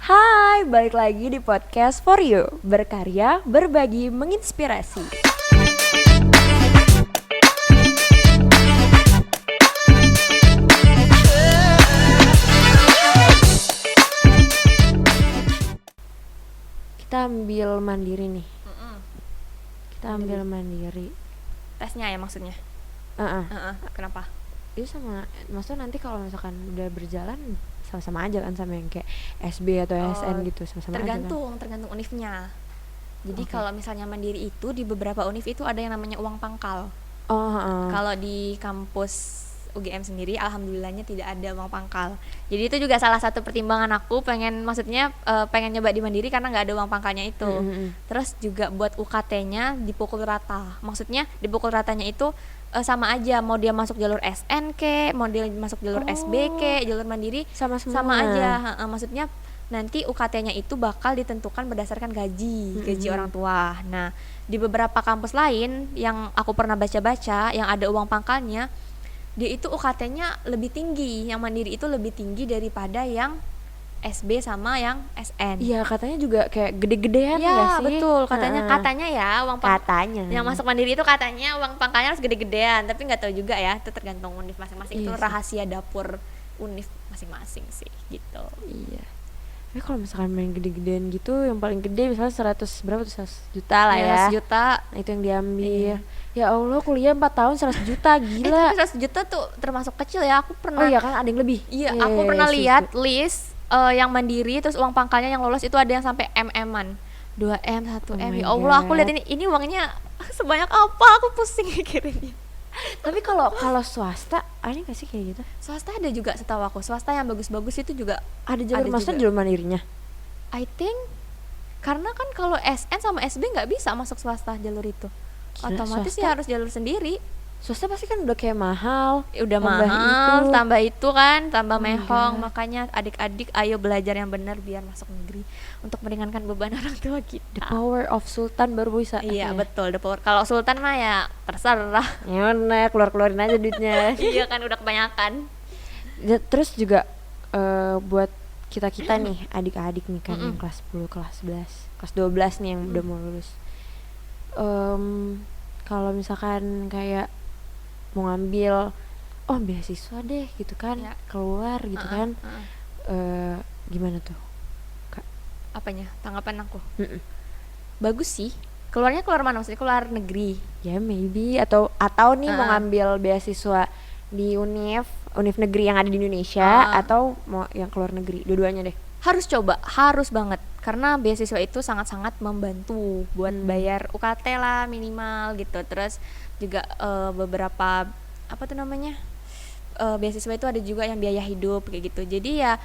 Hai, balik lagi di podcast For You. Berkarya, berbagi, menginspirasi. Kita ambil mandiri nih. Kita ambil mandiri. Tesnya ya maksudnya. Kenapa? Itu sama, maksudnya nanti kalau misalkan udah berjalan sama-sama aja kan sama yang kayak SB atau SN gitu, sama-sama tergantung aja kan? tergantung univnya. Jadi Oke. kalau misalnya mandiri itu di beberapa univ itu ada yang namanya uang pangkal. Kalau di kampus UGM sendiri alhamdulillahnya tidak ada uang pangkal. Jadi itu juga salah satu pertimbangan aku pengen nyoba di mandiri karena nggak ada uang pangkalnya itu. Terus juga buat UKT-nya dipukul rata. Maksudnya dipukul ratanya itu sama aja, mau dia masuk jalur SN ke, mau dia masuk jalur SB ke, jalur mandiri Sama semua. sama aja. Maksudnya nanti UKT-nya itu bakal ditentukan berdasarkan gaji orang tua. Nah, di beberapa kampus lain yang aku pernah baca-baca yang ada uang pangkalnya, dia itu UKT-nya lebih tinggi, yang mandiri itu lebih tinggi daripada yang SB sama yang SN. Iya, katanya juga kayak gede-gedean ya, gak sih? Betul, katanya ya uang Katanya. yang masuk mandiri itu katanya uang pangkalnya harus gede-gedean, tapi nggak tahu juga ya, itu tergantung univ masing-masing. Iya Itu sih. rahasia dapur univ masing-masing sih gitu. Iya. Tapi kalau misalkan main gede-gedean gitu, yang paling gede misalnya 100 berapa tuh, 100 juta lah ya. 100 juta. Nah, itu yang diambil. Ya Allah, kuliah 4 tahun 100 juta, gila. Tapi 100 juta tuh termasuk kecil ya. Aku pernah Oh iya kan, ada yang lebih. Iya, aku pernah lihat list yang mandiri terus uang pangkalnya yang lolos itu ada yang sampai MM-an. 2M, 1M. my Ya Allah, aku God. lihat ini uangnya sebanyak apa? Aku pusing mikirinnya. Tapi kalau swasta, ada nggak sih kayak gitu? Swasta ada juga setahu aku. Swasta yang bagus-bagus itu juga Ada jalur, maksudnya juga. jalur mandirinya. I think karena kan kalau SN sama SB nggak bisa masuk swasta jalur itu. Gila, Otomatis swasta? ya harus jalur sendiri. Swasta pasti kan udah kayak mahal. Udah Tambah mahal, itu. tambah itu kan, tambah Oh my mehong. God. Makanya adik-adik ayo belajar yang benar biar masuk negeri untuk meringankan beban orang tua The kita. power of Sultan baru bisa. Iya, Ya. betul. The power. Kalau Sultan mah ya terserah. Ya udah, keluarin aja duitnya. Iya kan udah kebanyakan. Terus juga buat kita nih, adik-adik nih kan yang kelas 10, kelas 11, kelas 12 nih yang udah mau lulus. Kalau misalkan kayak mau ngambil beasiswa deh gitu kan, Ya. keluar gitu kan, gimana tuh, Kak? Apanya? Tanggapan aku. Mm-mm. Bagus sih. Keluarnya keluar mana? Maksudnya keluar negeri. Ya maybe atau nih mau ngambil beasiswa di univ negeri yang ada di Indonesia, atau mau yang keluar negeri, dua-duanya deh. Harus coba, harus banget. Karena beasiswa itu sangat-sangat membantu buat bayar UKT lah minimal gitu. Terus juga beberapa beasiswa itu ada juga yang biaya hidup kayak gitu. Jadi ya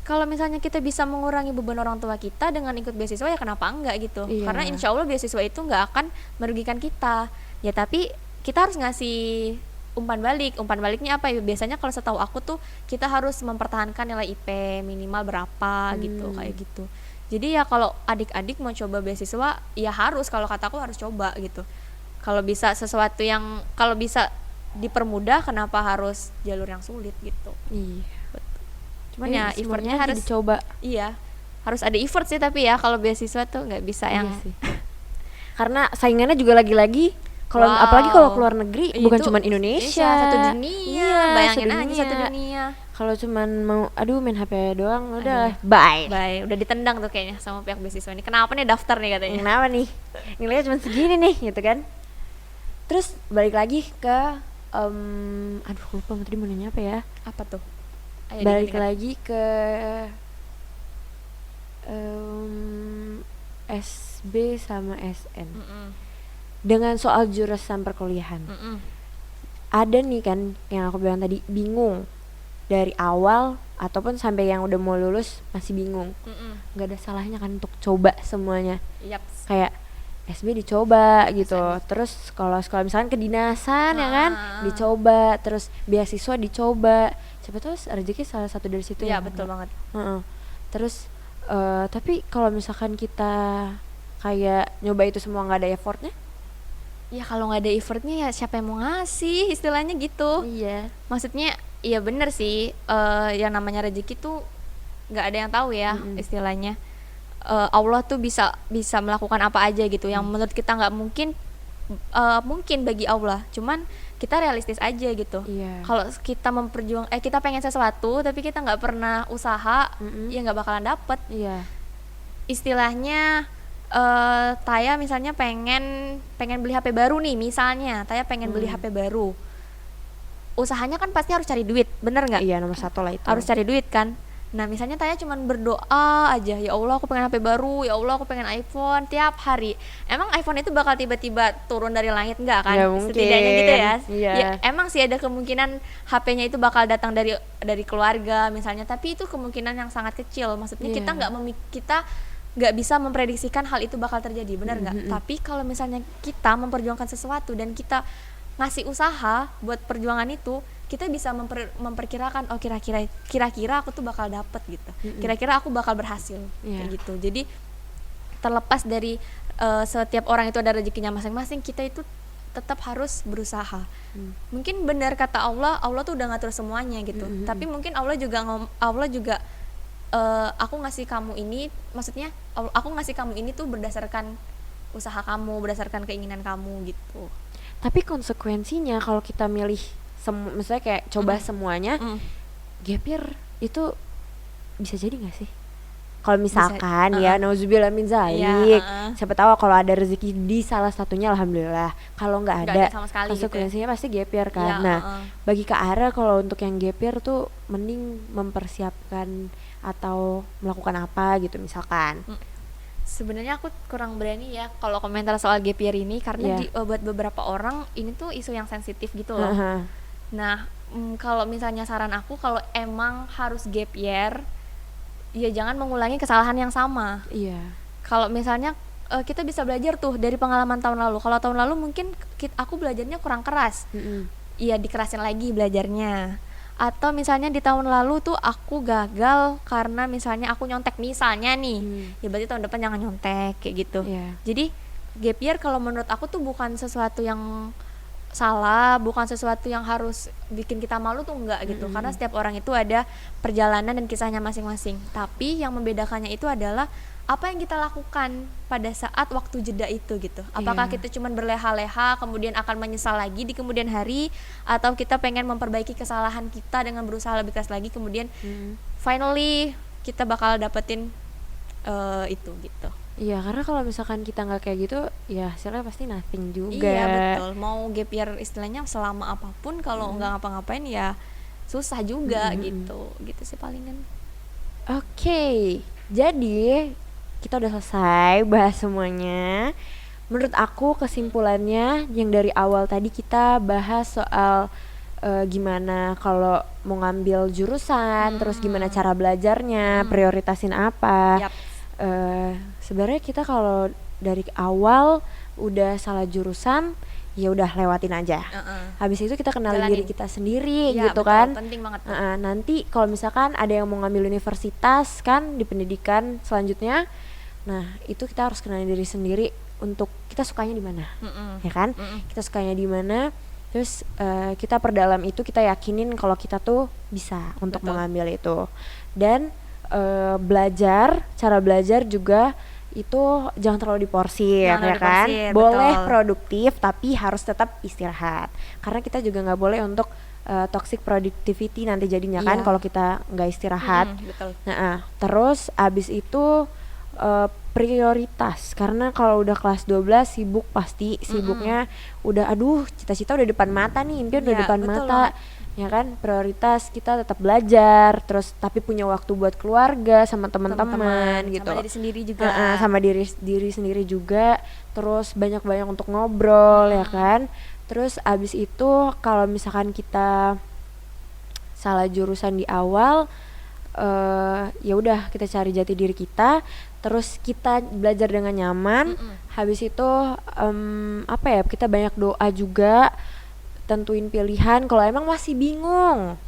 kalau misalnya kita bisa mengurangi beban orang tua kita dengan ikut beasiswa, ya kenapa enggak gitu. Iya. Karena insya Allah beasiswa itu nggak akan merugikan kita ya, tapi kita harus ngasih umpan baliknya apa ya, biasanya kalau setahu aku tuh kita harus mempertahankan nilai IP minimal berapa gitu, kayak gitu. Jadi ya kalau adik-adik mau coba beasiswa ya harus, kalau kataku harus coba gitu. Kalau bisa sesuatu yang kalau bisa dipermudah, kenapa harus jalur yang sulit gitu. Iya. Cuman ya effortnya semuanya harus dicoba. Iya, harus ada effort sih, tapi ya kalau beasiswa tuh nggak bisa yang Iya sih. Karena saingannya juga lagi-lagi kalau Wow. apalagi kalau keluar negeri, bukan Itu cuma Indonesia, satu dunia. Iya, Bayangin sedunia. aja satu dunia. Kalau cuman mau main HP doang, udah bye. Baik, udah ditendang tuh kayaknya sama pihak beasiswa ini. Kenapa nih daftar nih katanya? Kenapa nih? Nilainya cuma segini nih, gitu kan? Terus balik lagi ke lupa tadi mau nanya apa ya? Apa tuh? Ayo Balik diingat. lagi ke SB sama SN. Dengan soal jurusan perkuliahan. Ada nih kan yang aku bilang tadi, bingung dari awal ataupun sampai yang udah mau lulus masih bingung. Nggak ada salahnya kan untuk coba semuanya. Yaps. Kayak SB dicoba gitu, terus kalau sekolah misalkan kedinasan ya kan dicoba, terus beasiswa dicoba, siapa tahu rezeki salah satu dari situ. Iya, ya betul banget. Terus tapi kalau misalkan kita kayak nyoba itu semua nggak ada effortnya, Ya kalau nggak ada effortnya ya siapa yang mau ngasih, istilahnya gitu. iya Maksudnya iya bener sih, yang namanya rezeki tuh nggak ada yang tahu ya istilahnya. Allah tuh bisa melakukan apa aja gitu yang menurut kita nggak mungkin, mungkin bagi Allah, cuman kita realistis aja gitu. Kalau kita kita pengen sesuatu tapi kita nggak pernah usaha, ya nggak bakalan dapet. Istilahnya Taya misalnya pengen beli HP baru nih, misalnya Taya pengen beli HP baru, usahanya kan pasti harus cari duit, bener nggak? Iya, nomor satu lah itu, harus cari duit kan. Nah misalnya Taya cuman berdoa aja, ya Allah aku pengen HP baru, ya Allah aku pengen iPhone tiap hari. Emang iPhone itu bakal tiba-tiba turun dari langit enggak kan? Setidaknya gitu ya. Ya emang sih ada kemungkinan HP-nya itu bakal datang dari keluarga misalnya, tapi itu kemungkinan yang sangat kecil. Maksudnya kita nggak bisa memprediksikan hal itu bakal terjadi, benar nggak? Tapi kalau misalnya kita memperjuangkan sesuatu dan kita ngasih usaha buat perjuangan itu, kita bisa memperkirakan, oh kira-kira aku tuh bakal dapet gitu, kira-kira aku bakal berhasil, kayak gitu. Jadi terlepas dari setiap orang itu ada rezekinya masing-masing, kita itu tetap harus berusaha. Mungkin benar kata Allah tuh udah ngatur semuanya gitu. Tapi mungkin Allah juga aku ngasih kamu ini, maksudnya aku ngasih kamu ini tuh berdasarkan usaha kamu, berdasarkan keinginan kamu gitu. Tapi konsekuensinya kalau kita milih misalnya kayak coba semuanya, gap year itu bisa jadi nggak sih? Kalau misalkan ya nauzubillah min zalik, siapa tahu kalau ada rezeki di salah satunya alhamdulillah, kalau nggak ada konsekuensinya gitu. Pasti gap year kan. Nah bagi Kak Ara, kalau untuk yang gap year tuh mending mempersiapkan atau melakukan apa gitu misalkan? Sebenarnya aku kurang berani ya kalau komentar soal gap year ini, karena buat beberapa orang ini tuh isu yang sensitif gitu loh. Nah kalau misalnya saran aku, kalau emang harus gap year, ya jangan mengulangi kesalahan yang sama. Kalau misalnya kita bisa belajar tuh dari pengalaman tahun lalu. Kalau tahun lalu mungkin aku belajarnya kurang keras, ya dikerasin lagi belajarnya. Atau misalnya di tahun lalu tuh aku gagal karena misalnya aku nyontek misalnya nih, ya berarti tahun depan jangan nyontek kayak gitu. Jadi gap year kalau menurut aku tuh bukan sesuatu yang salah, bukan sesuatu yang harus bikin kita malu tuh enggak gitu. Karena setiap orang itu ada perjalanan dan kisahnya masing-masing. Tapi yang membedakannya itu adalah apa yang kita lakukan pada saat waktu jeda itu gitu. Apakah kita cuma berleha-leha kemudian akan menyesal lagi di kemudian hari, atau kita pengen memperbaiki kesalahan kita dengan berusaha lebih keras lagi, kemudian finally kita bakal dapetin itu gitu. Iya, karena kalau misalkan kita nggak kayak gitu, ya hasilnya pasti nothing juga. Iya betul. Mau gap year istilahnya selama apapun, kalau nggak ngapa-ngapain ya susah juga gitu sih palingan. Oke, jadi kita udah selesai bahas semuanya. Menurut aku kesimpulannya yang dari awal tadi kita bahas soal gimana kalau mau ngambil jurusan, terus gimana cara belajarnya, prioritasin apa. Sebenarnya kita kalau dari awal udah salah jurusan, ya udah lewatin aja. Habis itu kita kenali diri kita sendiri gitu betul, kan. Penting banget. Nanti kalau misalkan ada yang mau ngambil universitas kan di pendidikan selanjutnya, nah itu kita harus kenali diri sendiri untuk kita sukanya di mana, ya kan? Kita sukanya di mana, terus kita perdalam itu, kita yakinin kalau kita tuh bisa untuk mengambil itu. Dan cara belajar juga itu jangan terlalu diporsir, ya kan? Boleh produktif tapi harus tetap istirahat, karena kita juga nggak boleh untuk toxic productivity nanti jadinya kan kalau kita nggak istirahat. Nah terus abis itu prioritas, karena kalau udah kelas 12 sibuk, pasti sibuknya udah cita-cita udah depan mata nih, impian udah depan mata. Ya kan, prioritas kita tetap belajar, terus tapi punya waktu buat keluarga sama teman-teman gitu, sama diri sendiri juga, sama diri sendiri juga, terus banyak untuk ngobrol, ya kan. Terus abis itu kalau misalkan kita salah jurusan di awal, ya udah kita cari jati diri kita, terus kita belajar dengan nyaman. Habis itu kita banyak doa juga, tentuin pilihan. Kalau emang masih bingung,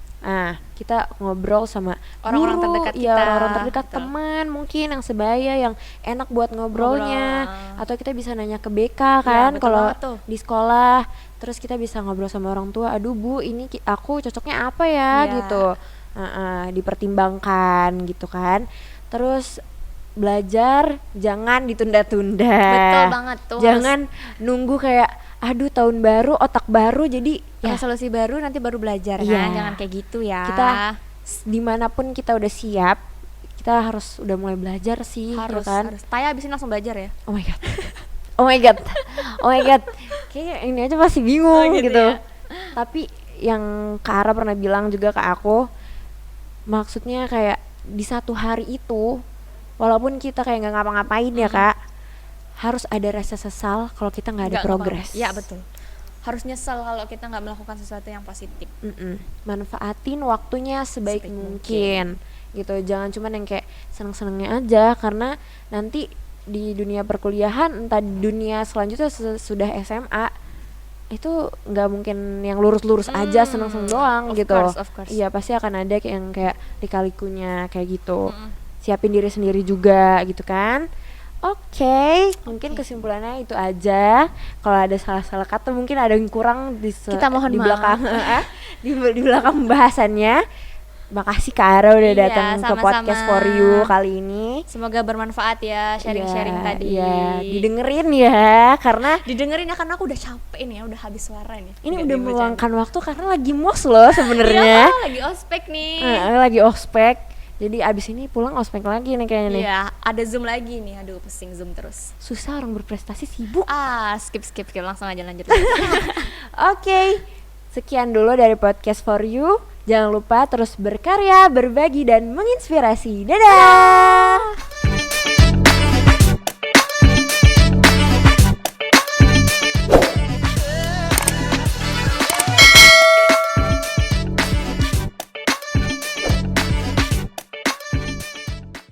kita ngobrol sama orang-orang terdekat kita, orang terdekat, teman mungkin yang sebaya, yang enak buat ngobrolnya. Atau kita bisa nanya ke BK kan, kalau di sekolah. Terus kita bisa ngobrol sama orang tua, aduh Bu, ini aku cocoknya apa ya gitu. dipertimbangkan gitu kan. Terus belajar jangan ditunda-tunda. Betul banget tuh. Jangan nunggu kayak aduh tahun baru otak baru jadi resolusi baru nanti baru belajar kan. Jangan kayak gitu ya. Kita dimanapun kita udah siap, kita harus udah mulai belajar sih. Harus kan? Taya abis ini langsung belajar ya. Oh my god. Oh my god. Oh my god. Kayak ini aja masih bingung gitu. Ya? Tapi yang Kak Ara pernah bilang juga ke aku, maksudnya kayak di satu hari itu walaupun kita kayak nggak ngapa-ngapain ya Kak, harus ada rasa sesal kalau kita nggak ada progres. Iya betul. Harus nyesel kalau kita nggak melakukan sesuatu yang positif. Manfaatin waktunya sebaik mungkin gitu. Jangan cuma yang kayak seneng-senengnya aja, karena nanti di dunia perkuliahan entah di dunia selanjutnya sudah SMA itu nggak mungkin yang lurus-lurus aja seneng-seneng doang gitu. Of course. Iya pasti akan ada yang kayak lika-likunya kayak gitu. Siapin diri sendiri juga gitu kan. Oke, mungkin kesimpulannya itu aja. Kalau ada salah-salah kata mungkin ada yang kurang kita mohon di belakang di belakang pembahasannya. Makasih Kak Ara udah datang ke podcast For You kali ini. Semoga bermanfaat ya sharing-sharing tadi. Iya, didengerin ya karena karena aku udah capek nih ya, udah habis suara nih. Ini udah meluangkan waktu karena lagi mos loh sebenarnya. Iya, lagi ospek nih. Lagi ospek. Jadi abis ini pulang ospek lagi nih kayaknya nih. Iya, ada Zoom lagi nih. Aduh, pusing Zoom terus. Susah orang berprestasi, sibuk. Skip langsung aja lanjut. Oke. Sekian dulu dari podcast For You. Jangan lupa terus berkarya, berbagi dan menginspirasi. Dadah.